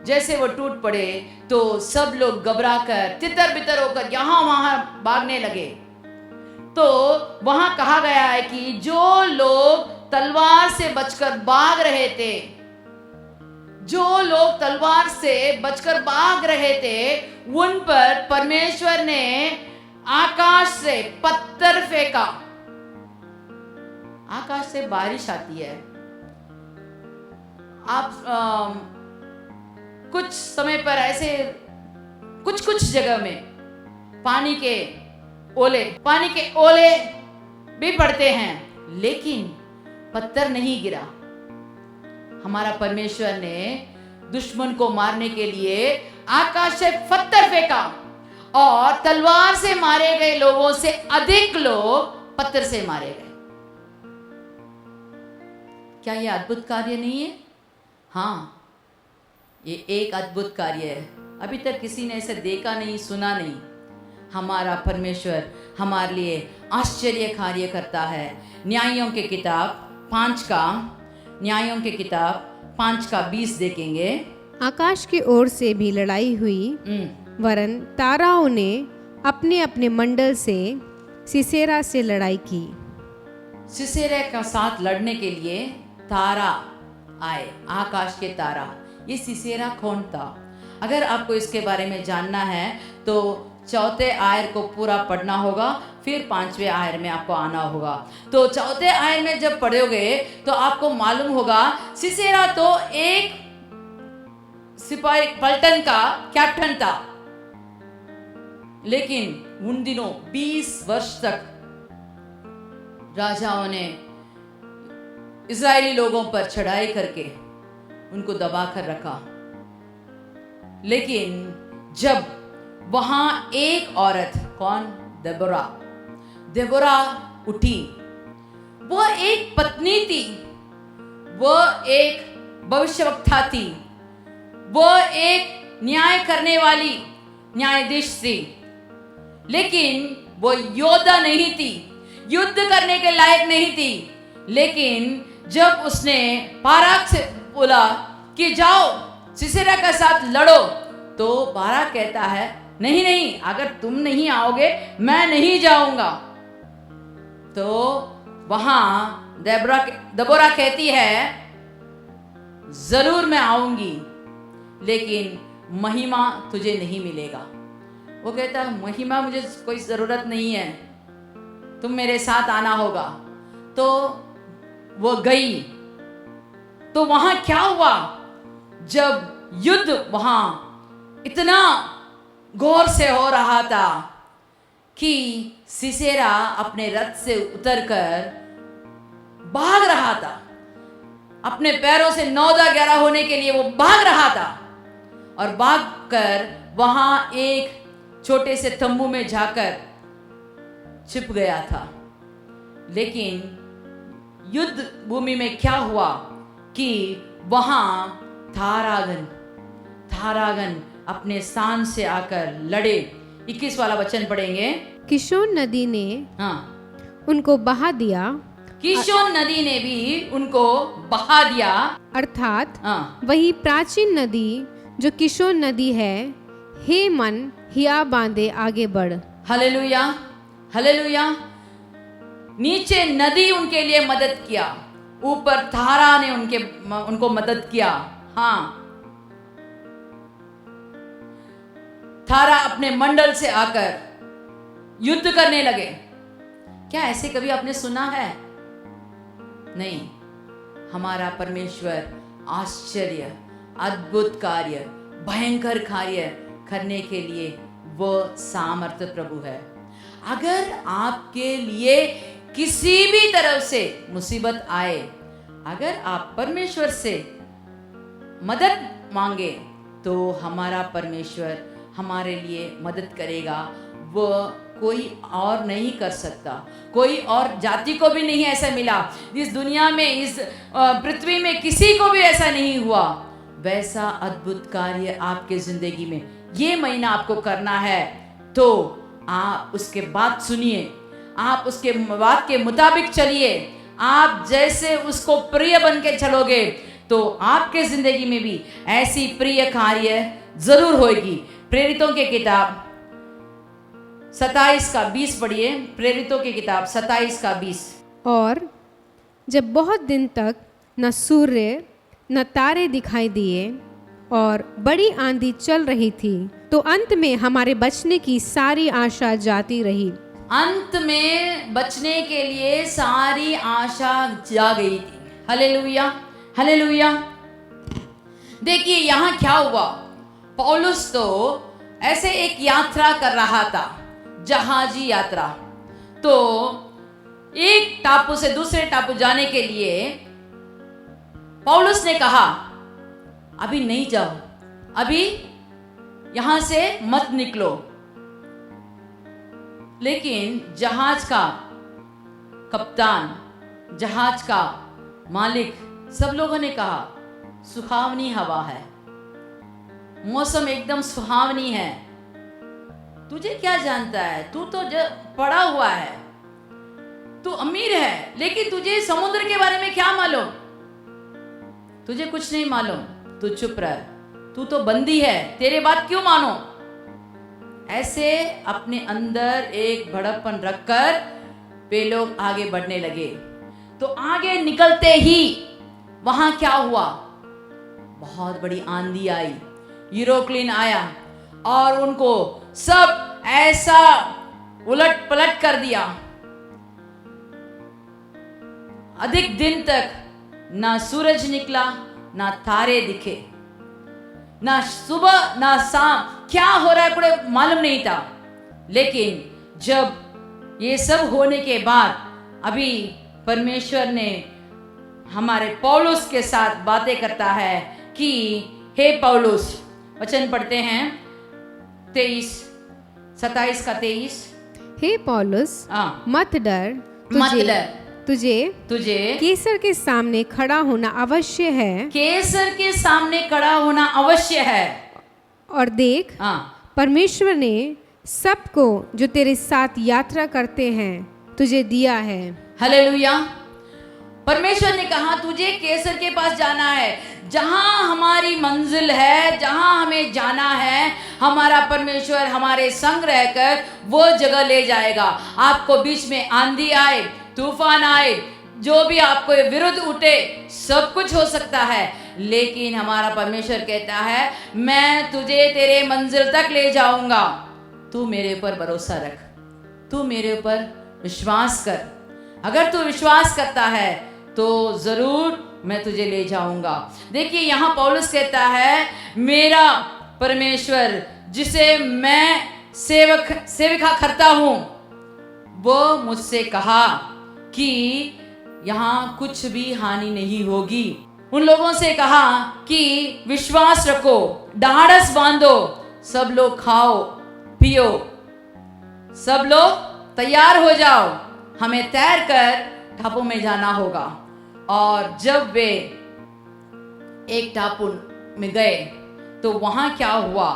जैसे वो टूट पड़े तो सब लोग घबरा कर तितर बितर होकर यहां वहां भागने लगे। तो वहां कहा गया है कि जो लोग तलवार से बचकर भाग रहे थे, जो लोग तलवार से बचकर भाग रहे थे, उन पर परमेश्वर ने आकाश से पत्थर फेंका। आकाश से बारिश आती है। आप कुछ समय पर ऐसे कुछ जगह में पानी के ओले भी पड़ते हैं, लेकिन पत्थर नहीं गिरा। हमारा परमेश्वर ने दुश्मन को मारने के लिए आकाश से पत्थर फेंका और तलवार से मारे गए लोगों से अधिक लोग पत्थर से मारे गए। क्या यह अद्भुत कार्य नहीं है? हाँ, ये एक अद्भुत कार्य है। अभी तक किसी ने ऐसे देखा नहीं, सुना नहीं। हमारा परमेश्वर हमारे लिए आश्चर्य कार्य करता है। न्यायों के किताब 5 का 20 देखेंगे। आकाश की ओर से भी लड़ाई हुई, वरन ताराओं ने अपने अपने मंडल से सिसेरा से लड़ाई की। सिसेरा का साथ लड़ने के लिए तारा आए, आकाश के तारा। ये सिसेरा कौन था? अगर आपको इसके बारे में जानना है तो 4थे आयर को पूरा पढ़ना होगा, फिर 5वें आयर में आपको आना होगा। तो 4थे आयर में जब पढ़ोगे तो आपको मालूम होगा सिसेरा तो एक सिपाही पलटन का कैप्टन था, लेकिन उन दिनों 20 वर्ष तक राजाओं ने इजरायली लोगों पर चढ़ाई करके उनको दबा कर रखा। लेकिन जब वहां एक औरत, कौन? देबोरा उठी। वो एक पत्नी थी, वो एक भविष्यवक्ता थी, वो एक न्याय करने वाली न्यायाधीश थी, लेकिन वो योद्धा नहीं थी, युद्ध करने के लायक नहीं थी। लेकिन जब उसने बाराक से बोला कि जाओ सिसेरा के साथ लड़ो, तो बाराक कहता है नहीं, अगर तुम नहीं आओगे मैं नहीं जाऊंगा। तो वहां दबोरा कहती है जरूर मैं आऊंगी, लेकिन महिमा तुझे नहीं मिलेगा। वो कहता है महिमा मुझे कोई जरूरत नहीं है, तुम मेरे साथ आना होगा। तो वो गई तो वहां क्या हुआ, जब युद्ध वहां इतना गौर से हो रहा था कि सिसेरा अपने रथ से उतरकर भाग रहा था, अपने पैरों से 9-11 होने के लिए वो भाग रहा था, और भागकर वहां एक छोटे से तंबू में जाकर छिप गया था। लेकिन युद्ध भूमि में क्या हुआ कि वहां थारागन अपने स्थान से आकर लड़े। 21 वाला वचन पढ़ेंगे। किशोन नदी ने हाँ, उनको बहा दिया, किशोन नदी ने भी उनको बहा दिया। अर्थात हाँ, वही प्राचीन नदी जो किशोन नदी है, हे मन हिया बांधे आगे बढ़। Hallelujah, hallelujah. नीचे नदी उनके लिए मदद किया, ऊपर धारा ने उनको मदद किया। हाँ, थारा अपने मंडल से आकर युद्ध करने लगे। क्या ऐसे कभी आपने सुना है? नहीं। हमारा परमेश्वर आश्चर्य, अद्भुत कार्य, भयंकर कार्य करने के लिए वो सामर्थ्य प्रभु है। अगर आपके लिए किसी भी तरफ से मुसीबत आए, अगर आप परमेश्वर से मदद मांगे तो हमारा परमेश्वर हमारे लिए मदद करेगा। वो कोई और नहीं कर सकता, कोई और जाति को भी नहीं ऐसा मिला, इस दुनिया में, इस पृथ्वी में किसी को भी ऐसा नहीं हुआ। वैसा अद्भुत कार्य आपके जिंदगी में ये महीना आपको करना है, तो आप उसके बात सुनिए, आप उसके बात के मुताबिक चलिए। आप जैसे उसको प्रिय बन के चलोगे तो आपके जिंदगी में भी ऐसी प्रिय कार्य जरूर होगी। प्रेरितों की किताब 27 का 20 पढ़िए। प्रेरितों की किताब 27 का 20। और जब बहुत दिन तक न सूर्य न तारे दिखाई दिए और बड़ी आंधी चल रही थी, तो अंत में हमारे बचने की सारी आशा जाती रही। अंत में बचने के लिए सारी आशा जा गई थी। Hallelujah, hallelujah. देखिए यहाँ क्या हुआ, पौलुस तो ऐसे एक यात्रा कर रहा था, जहाजी यात्रा। तो एक टापू से दूसरे टापू जाने के लिए पौलुस ने कहा, अभी नहीं जाओ, अभी यहां से मत निकलो। लेकिन जहाज का कप्तान, जहाज का मालिक, सब लोगों ने कहा सुहावनी हवा है, मौसम एकदम सुहावनी है, तुझे क्या जानता है, तू तो पड़ा हुआ है, तू अमीर है, लेकिन तुझे समुद्र के बारे में क्या मालूम, तुझे कुछ नहीं मालूम, तू चुप रह, तू तो बंदी है, तेरे बात क्यों मानो। ऐसे अपने अंदर एक भड़कपन रखकर वे लोग आगे बढ़ने लगे। तो आगे निकलते ही वहां क्या हुआ, बहुत बड़ी आंधी आई, यूरोक्लिन आया और उनको सब ऐसा उलट पलट कर दिया। अधिक दिन तक ना सूरज निकला, ना तारे दिखे, ना सुबह ना शाम, क्या हो रहा है कोई मालूम नहीं था। लेकिन जब ये सब होने के बाद अभी परमेश्वर ने हमारे पौलुस के साथ बातें करता है कि हे पौलुस, वचन पढ़ते हैं 27 का 23। हे पौलुस, मत डर, मत डर, तुझे केसर के सामने खड़ा होना अवश्य है। केसर के सामने खड़ा होना अवश्य है। और देख, परमेश्वर ने सबको जो तेरे साथ यात्रा करते हैं तुझे दिया है। हालेलुया। परमेश्वर ने कहा तुझे केसर के पास जाना है, जहां हमारी मंजिल है, जहां हमें जाना है, हमारा परमेश्वर हमारे संग रहकर वो जगह ले जाएगा। आपको बीच में आंधी आए, तूफान आए, जो भी आपको विरुद्ध उठे, सब कुछ हो सकता है, लेकिन हमारा परमेश्वर कहता है मैं तुझे तेरे मंजिल तक ले जाऊंगा। तू मेरे ऊपर भरोसा रख, तू मेरे ऊपर विश्वास कर। अगर तू विश्वास करता है तो जरूर मैं तुझे ले जाऊंगा। देखिए यहाँ पौलुस कहता है, मेरा परमेश्वर जिसे मैं सेविका करता हूं, वो मुझसे कहा कि यहाँ कुछ भी हानि नहीं होगी। उन लोगों से कहा कि विश्वास रखो, ढाढ़स बांधो, सब लोग खाओ पियो, सब लोग तैयार हो जाओ, हमें तैर कर टापू में जाना होगा। और जब वे एक टापू में गए तो वहां क्या हुआ,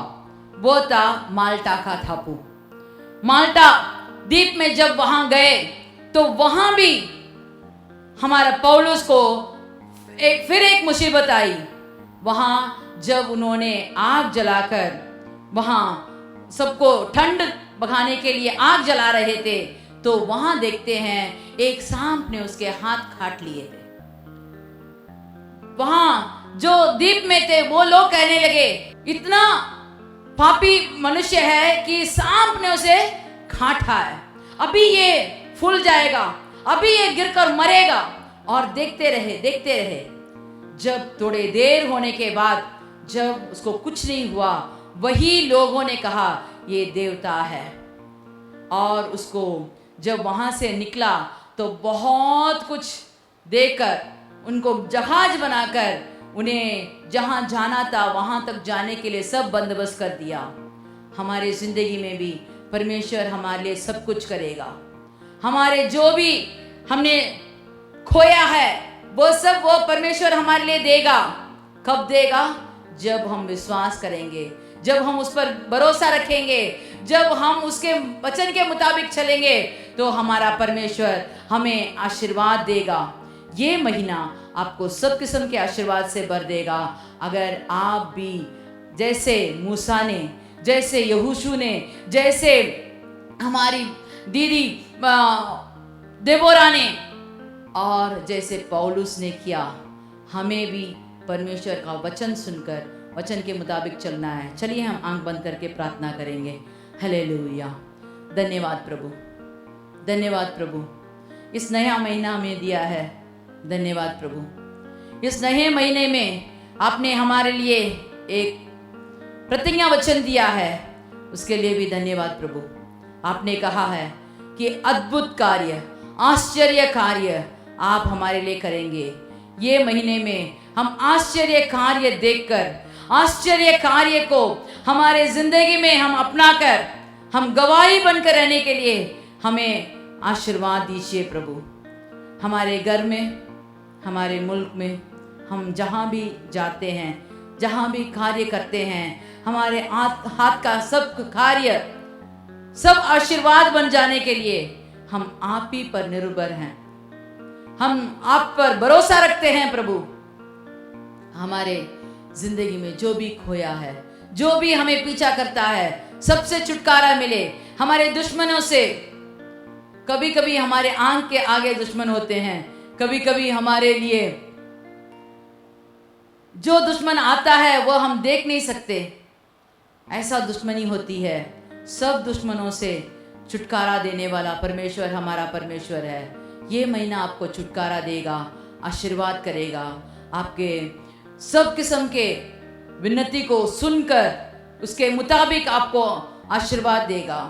वो था माल्टा का टापू। माल्टा द्वीप में जब वहां गए तो वहां भी हमारा पौलुस को फिर एक मुसीबत आई। वहां जब उन्होंने आग जलाकर वहां सबको ठंड भगाने के लिए आग जला रहे थे, तो वहां देखते हैं एक सांप ने उसके हाथ काट लिए थे। वहां जो द्वीप में थे वो लोग कहने लगे, इतना पापी मनुष्य है कि सांप ने उसे काटा है, अभी ये फूल जाएगा, अभी ये गिरकर मरेगा। और देखते रहे। जब थोड़े देर होने के बाद जब उसको कुछ नहीं हुआ, वही लोगों ने कहा ये देवता है। और उसको जब वहां से निकला तो बहुत कुछ देकर उनको जहाज बनाकर उन्हें जहां जाना था वहां तक जाने के लिए सब बंदोबस्त कर दिया। हमारे जिंदगी में भी परमेश्वर हमारे लिए सब कुछ करेगा। हमारे जो भी हमने खोया है वो सब वो परमेश्वर हमारे लिए देगा। कब देगा? जब हम विश्वास करेंगे, जब हम उस पर भरोसा रखेंगे, जब हम उसके वचन के मुताबिक चलेंगे, तो हमारा परमेश्वर हमें आशीर्वाद देगा। ये महीना आपको सब किस्म के आशीर्वाद से भर देगा। अगर आप भी जैसे मूसा ने, जैसे यहोशू ने, जैसे हमारी दीदी देबोरा ने और जैसे पौलुस ने किया, हमें भी परमेश्वर का वचन सुनकर वचन के मुताबिक चलना है। चलिए हम आंख बंद करके प्रार्थना करेंगे। हालेलुया। धन्यवाद प्रभु, धन्यवाद प्रभु, इस नया महीना हमें दिया है। धन्यवाद प्रभु, इस नए महीने में आपने हमारे लिए एक प्रतिज्ञा वचन दिया है, उसके लिए भी धन्यवाद प्रभु। आपने कहा है कि अद्भुत कार्य, आश्चर्य कार्य आप हमारे लिए करेंगे। ये महीने में हम आश्चर्य कार्य देखकर, आश्चर्य कार्य को हमारे जिंदगी में हम अपनाकर हम गवाही बनकर रहने के लिए हमें आशीर्वाद दीजिए प्रभु। हमारे घर में, हमारे मुल्क में, हम जहाँ भी जाते हैं, जहाँ भी कार्य करते हैं, हमारे हाथ का सब कार्य सब आशीर्वाद बन जाने के लिए हम आप ही पर निर्भर हैं। हम आप पर भरोसा रखते हैं प्रभु। हमारे जिंदगी में जो भी खोया है, जो भी हमें पीछा करता है, सबसे छुटकारा मिले। हमारे दुश्मनों से, कभी कभी हमारे आंख के आगे दुश्मन होते हैं, कभी कभी हमारे लिए जो दुश्मन आता है वो हम देख नहीं सकते, ऐसा दुश्मनी होती है। सब दुश्मनों से छुटकारा देने वाला परमेश्वर हमारा परमेश्वर है। ये महीना आपको छुटकारा देगा, आशीर्वाद करेगा, आपके सब किस्म के विनती को सुनकर उसके मुताबिक आपको आशीर्वाद देगा,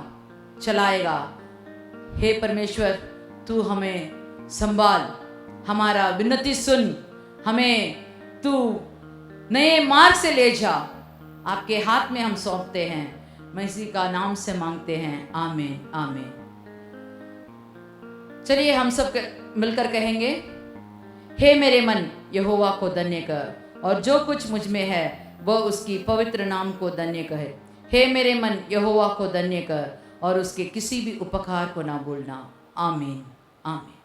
चलाएगा। हे परमेश्वर, तू हमें संभाल, हमारा विनती सुन, हमें तू नए मार्ग से ले जा। आपके हाथ में हम सौंपते हैं, मसीह का नाम से मांगते हैं, आमीन आमीन। चलिए हम सब मिलकर कहेंगे, हे मेरे मन यहोवा को धन्य कर, और जो कुछ मुझ में है वह उसकी पवित्र नाम को धन्य कहे। हे मेरे मन यहोवा को धन्य कर, और उसके किसी भी उपकार को ना भूलना। आमीन आमीन।